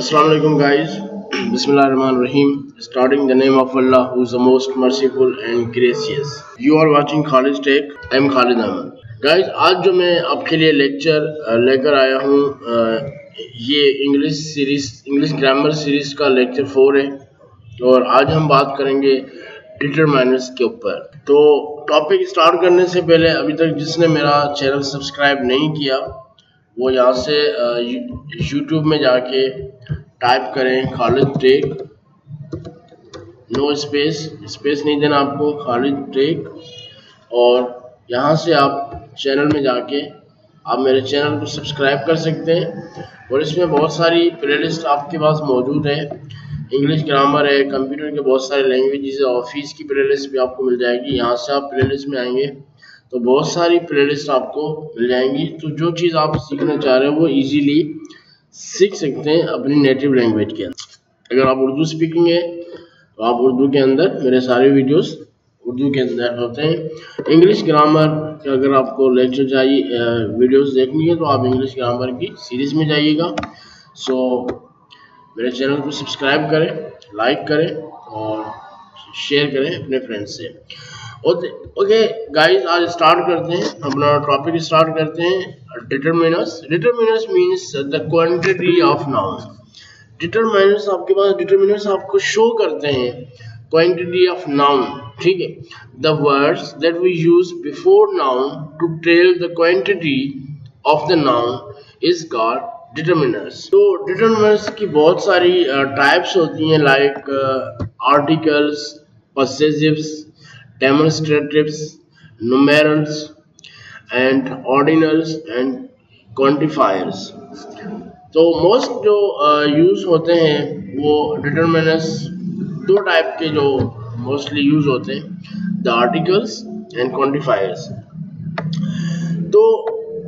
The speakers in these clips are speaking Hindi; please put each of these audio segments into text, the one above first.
Aslam-O-Alaikum Guys. Bismillahirrahmanirrahim. Starting the name of Allah, who is the most merciful and gracious. You are watching KhalidTech. I am Khalid Ahmed. Guys, आज जो मैं आपके लिए लेक्चर लेकर आया हूँ, ये इंग्लिश ग्रामर सीरीज का लेक्चर 4 है और आज हम बात करेंगे डिटरमाइनर्स के ऊपर। तो टॉपिक स्टार्ट करने से पहले अभी तक जिसने मेरा चैनल सब्सक्राइब नहीं किया वो यहाँ से यूट्यूब में जाके टाइप करें KhalidTech, नो स्पेस नहीं देना आपको, KhalidTech, और यहाँ से आप चैनल में जाके आप मेरे चैनल को सब्सक्राइब कर सकते हैं। और इसमें बहुत सारी प्लेलिस्ट आपके पास मौजूद है, इंग्लिश ग्रामर है, कंप्यूटर के बहुत सारे लैंग्वेजेस है, ऑफिस की प्लेलिस्ट भी आपको मिल जाएगी। यहाँ से आप प्लेलिस्ट में आएंगे तो बहुत सारी प्लेलिस्ट आपको मिल जाएंगी। तो जो चीज़ आप सीखना चाह रहे हैं वो इजीली सीख सकते हैं अपनी नेटिव लैंग्वेज के अंदर। अगर आप उर्दू स्पीकिंग है तो आप उर्दू के अंदर मेरे सारे वीडियोस उर्दू के अंदर होते हैं। इंग्लिश ग्रामर के अगर आपको लेक्चर चाहिए, वीडियोस देखनी है तो आप इंग्लिश ग्रामर की सीरीज़ में जाइएगा। सो मेरे चैनल को सब्सक्राइब करें, लाइक करें और शेयर करें अपने फ्रेंड्स से। ओके गाइस, आज स्टार्ट करते हैं, अपना टॉपिक स्टार्ट करते हैं। Determiners means the quantity of noun. Determiners आपके पास डिटरमिनर्स आपको शो करते हैं क्वांटिटी ऑफ नाउन, ठीक है। The words that we use before noun to tell the quantity of the noun is called determiners. तो डिटरमिनर्स की बहुत सारी टाइप्स होती हैं, like articles, possessives, demonstratives, numerals and ordinals and quantifiers। तो मोस्ट जो यूज़ होते हैं वो डिटरमिनर्स दो टाइप के जो मोस्टली यूज़ होते हैं, द आर्टिकल्स एंड क्वांटिफायर्स। तो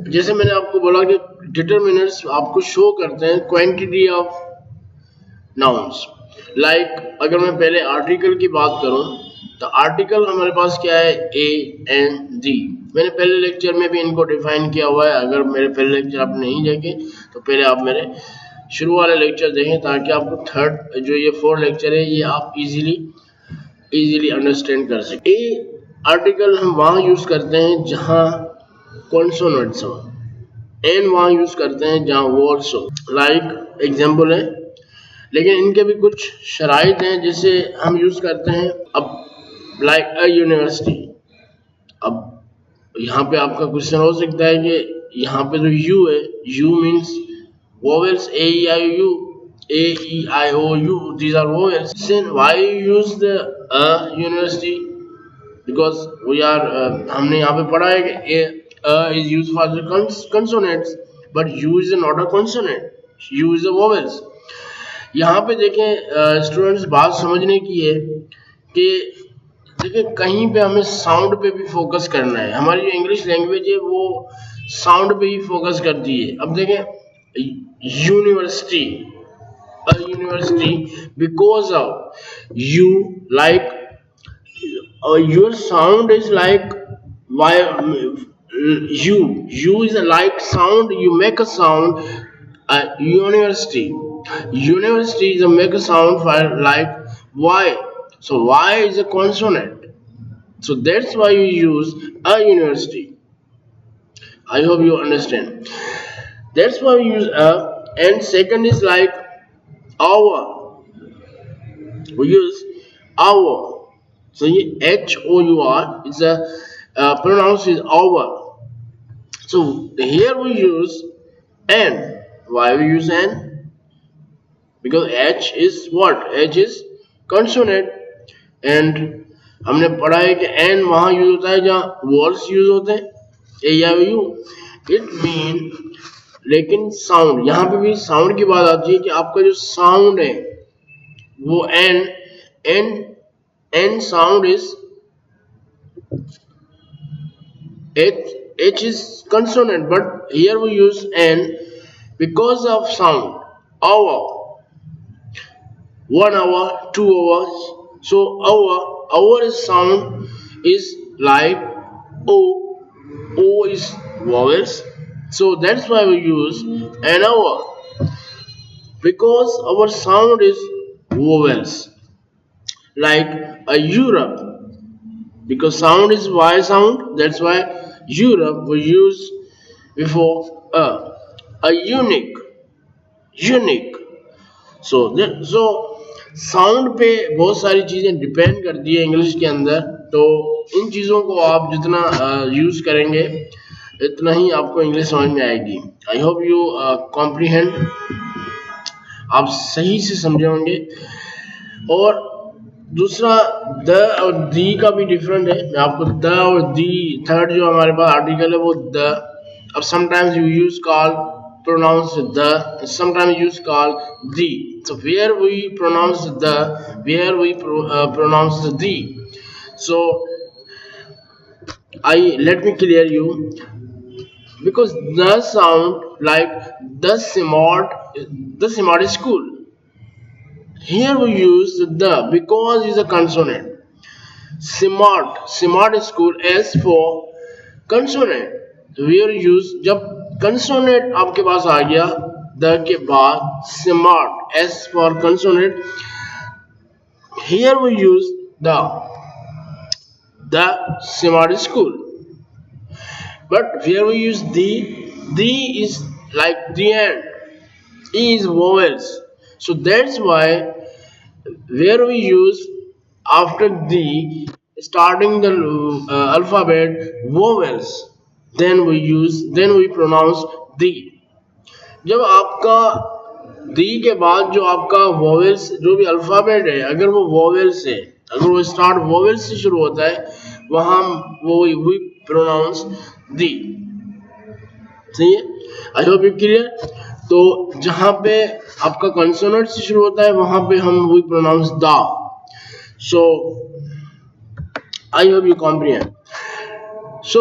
जैसे मैंने आपको बोला कि डिटरमिनर्स आपको शो करते हैं क्वांटिटी ऑफ नाउन्स। लाइक अगर मैं पहले आर्टिकल की बात करूं तो आर्टिकल हमारे पास क्या है, ए एन दी। मैंने पहले लेक्चर में भी इनको डिफाइन किया हुआ है। अगर मेरे पहले लेक्चर आप नहीं देखे तो पहले आप मेरे शुरू वाले लेक्चर देखें ताकि आपको थर्ड जो ये 4 लेक्चर है ये आप इजीली अंडरस्टैंड कर सकें। ए आर्टिकल हम वहाँ यूज़ करते हैं जहाँ कॉन्सोनेंट्स हो, एन वहाँ यूज़ करते हैं जहाँ वॉल्स हो। लाइक एग्जाम्पल है, लेकिन इनके भी कुछ शराइत हैं जिसे हम यूज़ करते हैं। अब लाइक अ यूनिवर्सिटी, अब यहाँ पे आपका क्वेश्चन हो सकता है कि यहाँ पे जो यू है, U means vowels, A E I O U, these are vowels. Then why you use the a university? Because we are हमने यहाँ पे पढ़ा है कि a is use for the consonants but U is not a consonant, U is a vowels. यहाँ पे देखें स्टूडेंट्स, बात समझने की है कि देखिए कहीं पे हमें साउंड पे भी फोकस करना है। हमारी जो इंग्लिश लैंग्वेज है वो साउंड पे ही फोकस करती है। अब देखें university, a university, because of you, like your sound is like why you is like sound, you make a sound university is a make a sound for like y, so y is a consonant, so that's why you use a university. I hope you understand. That's why we use a. And second is like hour, we use hour, so HOUR is a pronounced is hour. So here we use n. Why we use n? Because H is what? H is consonant, and हमने पढ़ा है कि n वहाँ यूज होता है जहाँ वॉल्स यूज होते हैं, ए या यू। इट मीन, लेकिन साउंड, यहाँ पे भी साउंड की बात आती है कि आपका जो साउंड है वो n sound is H is consonant, but here we use n because of sound. Hour, 1 hour, 2 hours. So hour is sound is like O O is vowels, so that's why we use an hour, because our sound is vowels. Like a Europe, because sound is Y sound, that's why Europe we use before a unique. So sound पे बहुत सारी चीज़ें डिपेंड करती है इंग्लिश के अंदर, तो इन चीज़ों को आप जितना यूज़ करेंगे इतना ही आपको इंग्लिश समझ में आएगी. आई होप यू कॉम्प्रीहेंड, आप सही से समझे होंगे. और दूसरा द और दी का भी डिफरेंट है. मैं आपको द और दी, थर्ड जो हमारे पास आर्टिकल है वो द. अब sometimes you use call pronounce the, sometimes use call the. So where we pronounce the, where we pronounce the. So let me clear you, because the sound like the smart school, here we use the because is a consonant. Smart school, S for consonant, तो we use जब कंसोनेंट आपके पास आ गया द के बाद smart, S for consonant, here we use the smart school. But here we use the is like the and, E is vowels, so that's why where we use after the starting the alphabet vowels, then we pronounce the. जब आपका दी के बाद जो आपका वोवेल्स जो भी अल्फाबेट है, अगर वो वोवेल से, अगर वो स्टार्ट वोवेल से शुरू होता है, वहां वो वी प्रोनाउंस दी. सही है, आई होप यू क्लियर. तो जहां पे आपका कंसोनेंट से शुरू होता है वहां पे हम we pronounce the. So I hope you comprehend. So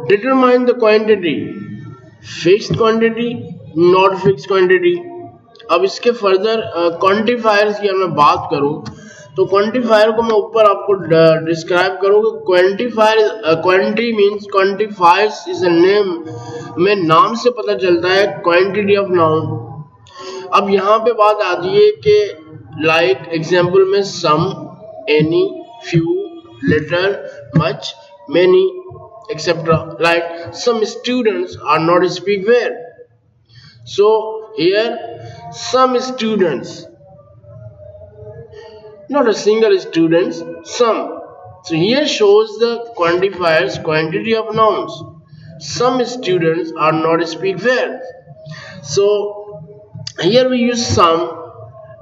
determine the quantity, fixed quantity, not fixed quantity. अब इसके फर्दर क्वांटिफायर्स की अगर मैं बात करूं तो क्वांटिफायर को मैं ऊपर आपको डिस्क्राइब करूंगा. Quantifier, quantity means quantifiers is a name, में नाम से पता चलता है क्वांटिटी ऑफ नाउन. अब यहाँ पे बात आती है कि लाइक एग्जांपल में some, any, few, little, much, many, etc. Like some students are not speak well. So here some students, not a single students, some. So here shows the quantifiers, quantity of nouns. Some students are not speak well. So here we use some,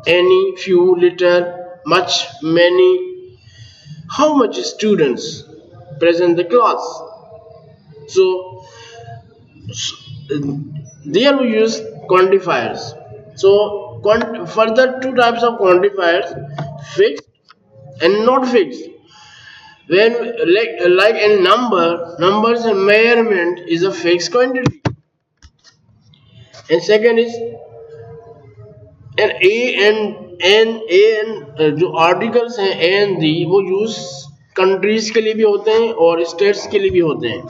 any, few, little, much, many. How much students present the class? So there we use quantifiers. So further two types of quantifiers, fixed and not fixed. When like a numbers and measurement is a fixed quantity, and second is an जो आर्टिकल्स हैं ए एंड दी, वो यूज कंट्रीज के लिए भी होते हैं और स्टेट्स के लिए भी होते हैं.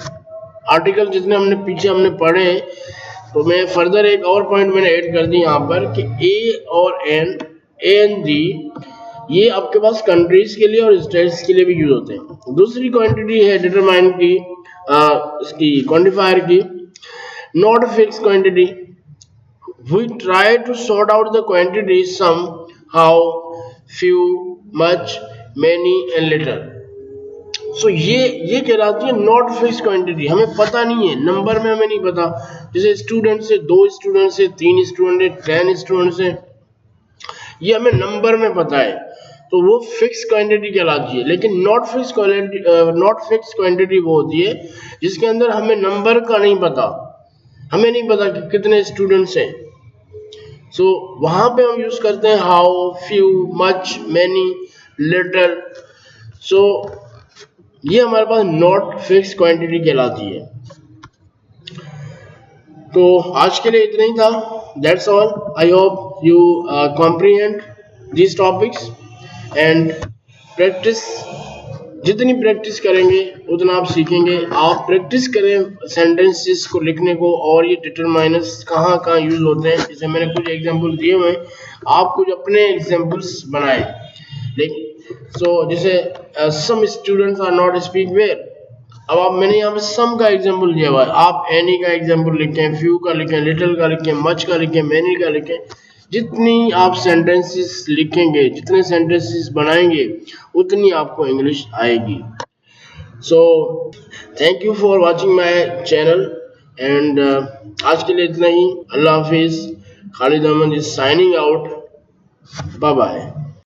आर्टिकल जितने हमने पढ़े हैं, तो मैं फर्दर एक और पॉइंट मैंने ऐड कर दी यहाँ पर कि ए और एन दी ये आपके पास कंट्रीज के लिए और स्टेट्स के लिए भी यूज होते हैं. दूसरी क्वांटिटी है डिटरमाइन की, इसकी क्वांटिफायर की, not fix quantity. We try to sort out the quantity some, how, few, much, many and little. So ये कहलाती है नॉट फिक्स क्वांटिटी. हमें पता नहीं है, नंबर में हमें नहीं पता. जैसे स्टूडेंट से 2 स्टूडेंट से 3 स्टूडेंट है, 10 स्टूडेंट से, ये हमें नंबर में पता है, तो वो फिक्स क्वांटिटी कहलाती है. लेकिन नॉट फिक्स क्वांटिटी वो होती है जिसके अंदर हमें नंबर का नहीं पता, हमें नहीं पता कि कितने स्टूडेंट्स हैं. सो वहां पे हम यूज करते हैं how, few, much, many, little. So ये हमारे पास नॉट फिक्स क्वांटिटी कहलाती है. तो आज के लिए इतना ही था. That's all. I hope you comprehend these topics and practice जितनी प्रैक्टिस करेंगे उतना आप सीखेंगे। आप प्रैक्टिस करें सेंटेंसेस को लिखने को, और ये डिटरमाइनर्स कहाँ कहाँ यूज होते हैं, जैसे मैंने कुछ एग्जांपल दिए हुए हैं, आप कुछ अपने एग्जांपल्स बनाएं। लेकिन जैसे some students are not speak well, अब आप मैंने यहाँ पे सम का एग्जांपल दिया हुआ है, आप एनी का एग्जांपल लिखें, फ्यू का लिखें, लिटिल का लिखें, मच का लिखें, मैनी का लिखें। जितनी आप सेंटेंसेस लिखेंगे, जितने सेंटेंसेस बनाएंगे, उतनी आपको इंग्लिश आएगी। So thank you for watching my channel and आज के लिए इतना ही। अल्लाह हाफिज। Khalid Ahmed is signing out. Bye bye.